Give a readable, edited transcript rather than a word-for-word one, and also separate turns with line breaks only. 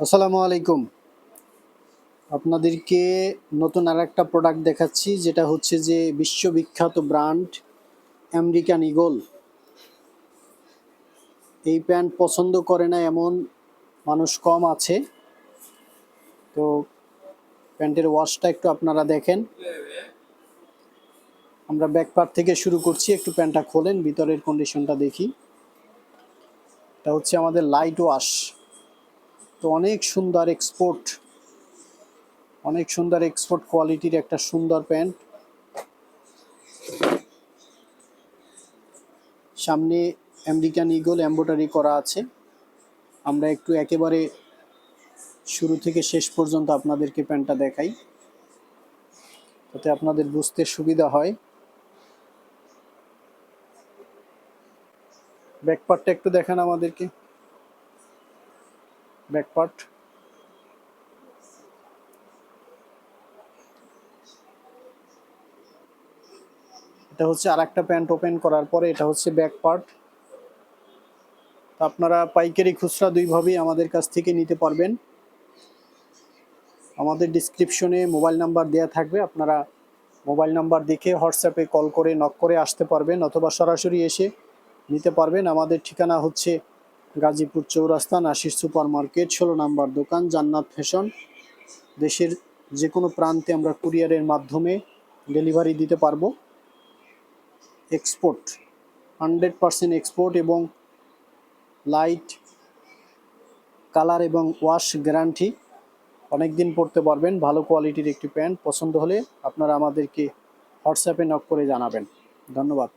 আসসালামু আলাইকুম। আপনাদেরকে নতুন আরেকটা প্রোডাক্ট দেখাচ্ছি, যেটা হচ্ছে যে বিশ্ববিখ্যাত ব্র্যান্ড আমেরিকান ঈগল। এই প্যান্ট পছন্দ করে না এমন মানুষ কম আছে। তো প্যান্টের ওয়াশটা একটু আপনারা দেখেন। আমরা ব্যাক পার্ট থেকে শুরু করছি, একটু প্যান্টটা খোলেন, ভিতরের কন্ডিশনটা দেখি। এটা হচ্ছে আমাদের লাইট ওয়াশ। তো অনেক সুন্দর এক্সপোর্ট কোয়ালিটির একটা সুন্দর প্যান্ট। সামনে আমেরিকান ঈগল এমব্রয়ডারি করা আছে। আমরা একটু একেবারে শুরু থেকে শেষ পর্যন্ত আপনাদেরকে প্যান্টটা দেখাই, যাতে আপনাদের বুঝতে সুবিধা হয়। ব্যাক পার্টটা একটু দেখান আমাদেরকে। ব্যাক পার্ট, এটা হচ্ছে আরেকটা প্যান্ট ওপেন করার পরে, এটা হচ্ছে ব্যাক পার্ট। আপনারা পাইকারি খুচরা দুইভাবেই আমাদের কাছ থেকে নিতে পারবেন। আমাদের ডিসক্রিপশনে মোবাইল নাম্বার দেওয়া থাকবে, আপনারা মোবাইল নাম্বার দেখে হোয়াটসঅ্যাপে কল করে নক করে আসতে পারবেন, অথবা সরাসরি এসে নিতে পারবেন। আমাদের ঠিকানা হচ্ছে গাজীপুর চৌরাস্তা, নাসির সুপার মার্কেট, 16 নম্বর দোকান, জান্নাত ফ্যাশন। দেশের যে কোনো প্রান্তে আমরা কুরিয়ারের মাধ্যমে ডেলিভারি দিতে পারবো। এক্সপোর্ট, 100% এক্সপোর্ট, এবং লাইট কালার এবং ওয়াশ গ্যারান্টি। অনেক দিন পরতে পারবেন। ভালো কোয়ালিটির একটি প্যান্ট পছন্দ হলে আপনারা আমাদেরকে হোয়াটসঅ্যাপে নক করে জানাবেন। ধন্যবাদ।